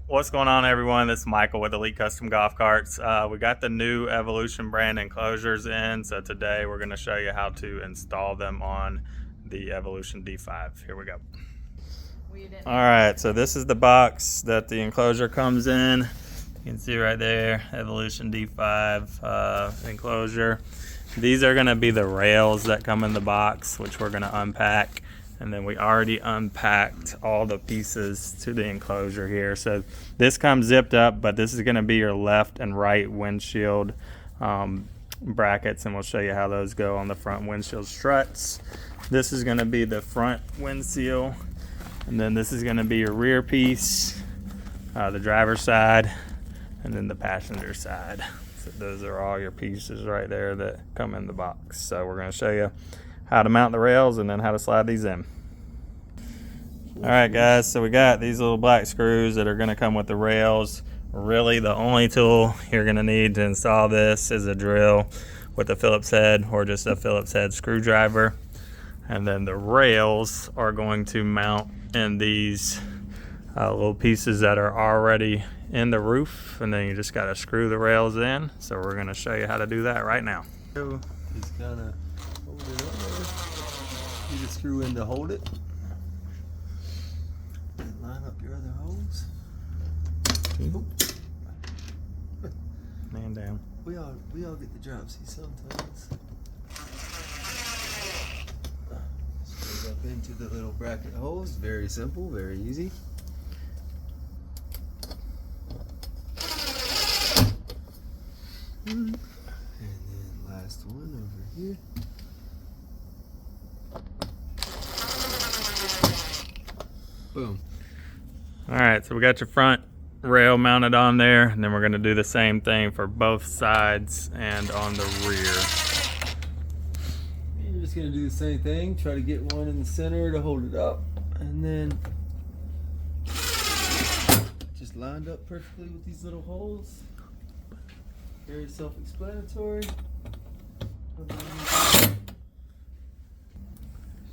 What's going on, everyone? This is Michael with Elite Custom Golf Carts. We got the new Evolution brand enclosures in, so today we're going to show you how to install them on the Evolution D5. Here we go. All right, so this is the box that the enclosure comes in. You can see right there, Evolution D5 enclosure. These are going to be the rails that come in the box, which we're going to unpack. And then we already unpacked all the pieces to the enclosure here. So this comes zipped up, but this is going to be your left and right windshield brackets, and we'll show you how those go on the front windshield struts. This is going to be the front windshield, and then this is going to be your rear piece, the driver's side, and then the passenger side. So those are all your pieces right there that come in the box. So we're going to show you how to mount the rails and then how to slide these in. Alright guys, so we got these little black screws that are going to come with the rails. Really the only tool you're going to need to install this is a drill with a Phillips head or just a Phillips head screwdriver. And then the rails are going to mount in these little pieces that are already in the roof, and then you just got to screw the rails in. So we're going to show you how to do that right now. Just kind of hold it up there. You just screw in to hold it. And line up your other holes. Man down. We all get the dropsy sometimes. Screw up into the little bracket holes. Very simple, very easy. And then last one over here. Boom. All right, so we got your front rail mounted on there, and then we're going to do the same thing for both sides and on the rear. You're just going to do the same thing. Try to get one in the center to hold it up, and then just lined up perfectly with these little holes. Very self-explanatory.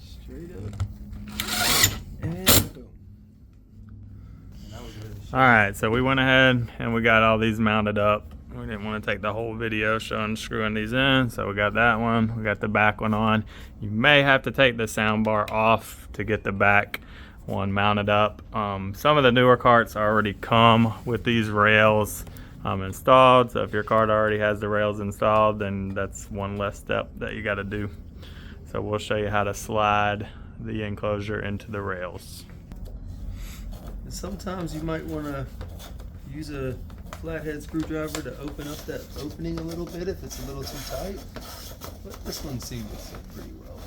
Straight up. And boom. Alright, so we went ahead and we got all these mounted up. We didn't want to take the whole video showing screwing these in, so we got that one. We got the back one on. You may have to take the sound bar off to get the back one mounted up. Some of the newer carts already come with these rails installed, so if your cart already has the rails installed, then that's one less step that you got to do. So we'll show you how to slide the enclosure into the rails. And sometimes you might want to use a flathead screwdriver to open up that opening a little bit if it's a little too tight. But this one seemed to fit pretty well.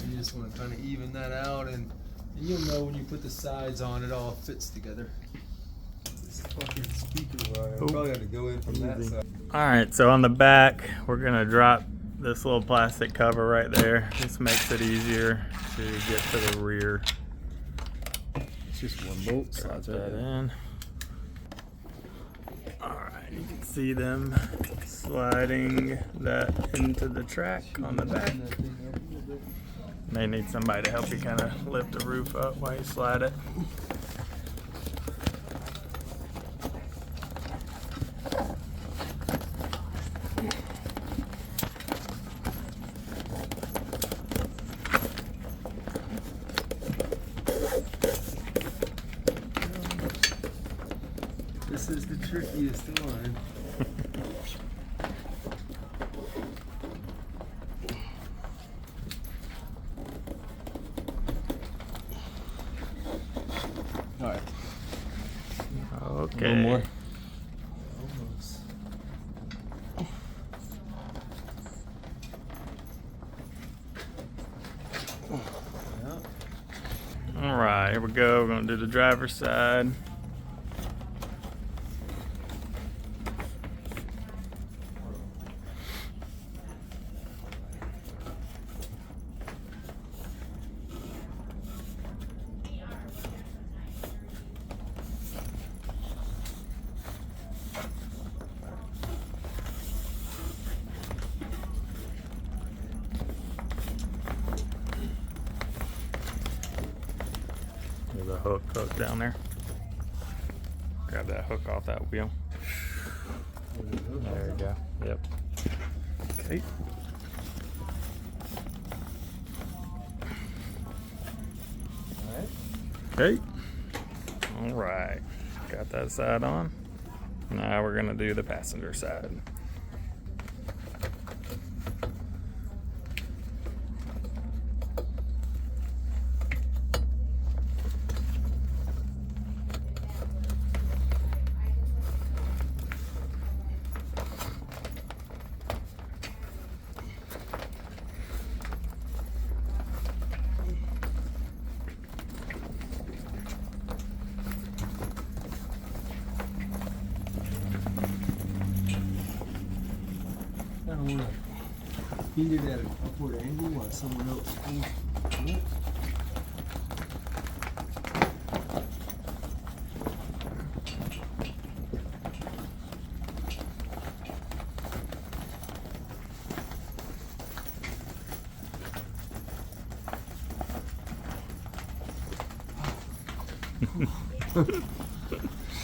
You just want to kind of even that out, and you'll know when you put the sides on, it all fits together. This fucking speaker wire, I probably got to go in from that side. Alright, so on the back, we're going to drop this little plastic cover right there. This makes it easier to get to the rear. It's just one bolt, slides Drop right that in. Alright, you can see them sliding that into the track on the back. May need somebody to help you kind of lift the roof up while you slide it. This is the trickiest one. All right. Okay. One more. Almost. All right, here we go. We're going to do the driver's side. There's a hook down there. Grab that hook off that wheel. There we go. Yep. Okay. Okay. All right. Got that side on. Now we're gonna do the passenger side. I don't want to feed it at an upward angle while someone else pulls it.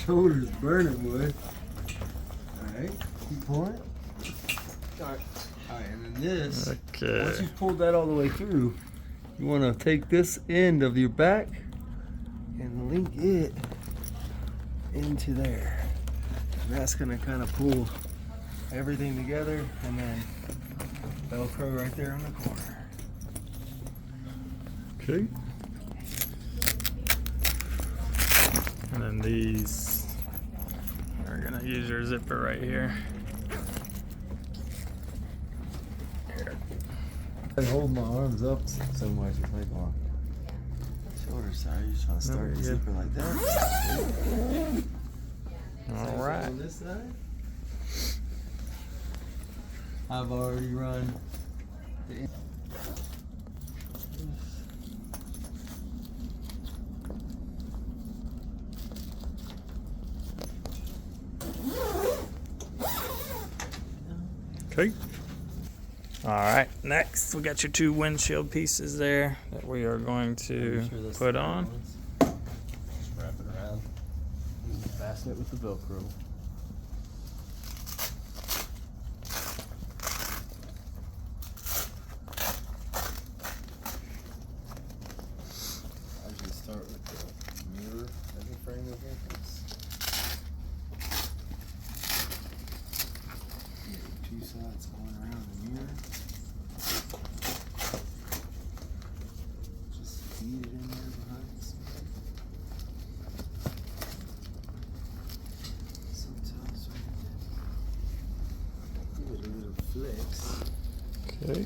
Shoulders burning, boy. Alright, keep pulling. Alright, and then this, Okay. once you've pulled that all the way through, you want to take this end of your back and link it into there. And that's going to kind of pull everything together, and then Velcro right there on the corner. Okay. And then these are gonna use your zipper right here. I hold my arms up so much it's like on shoulder side. You just want to start the zipper like that. All right. On this side, I've already run the Okay. All right. Next, we got your two windshield pieces there that we are going to put on. Just wrap it around and fasten it with the Velcro. I usually start with the mirror as a frame of reference. Two sides going around the mirror. Just feed it in there behind this. Sometimes we give it a little flex. Okay.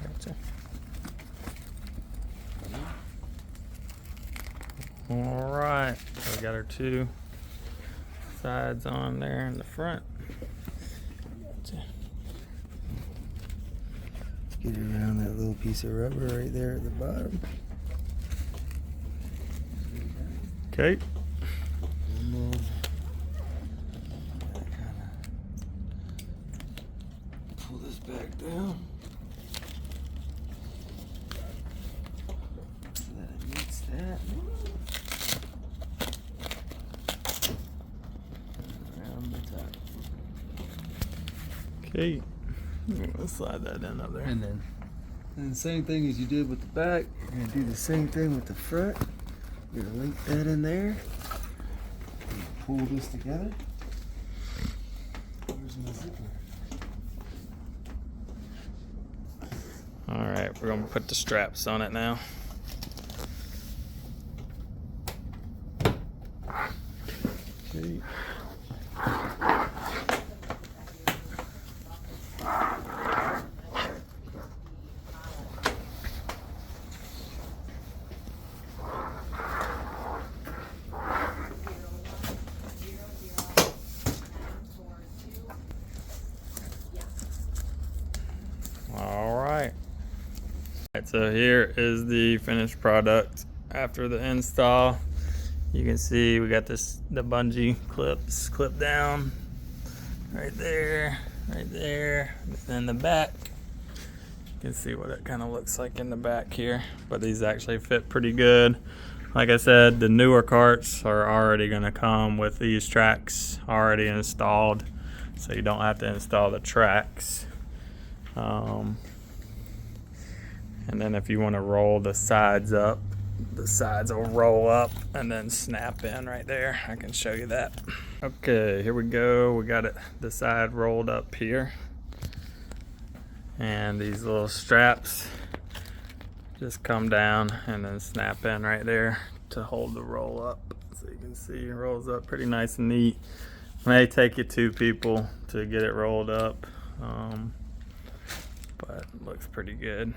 Gotcha. All right. So we got our two sides on there in the front. Gotcha. Get it around that little piece of rubber right there at the bottom. Okay. And then kind of pull this back down so that it meets that. Around the top. Okay. Let's slide that in up there. And then the same thing as you did with the back, you're going to do the same thing with the front. You're going to link that in there. And pull this together. Where's my zipper? All right, we're gonna put the straps on it now. Okay. All right. So here is the finished product after the install. You can see we got the bungee clips clipped down right there, and then the back. You can see what it kind of looks like in the back here, but these actually fit pretty good. Like I said, the newer carts are already going to come with these tracks already installed, so you don't have to install the tracks. And then if you want to roll the sides up, the sides will roll up and then snap in right there. I can show you that. Okay, here we go. We got it, the side rolled up here. And these little straps just come down and then snap in right there to hold the roll up. So you can see it rolls up pretty nice and neat. May take you 2 people to get it rolled up, but it looks pretty good.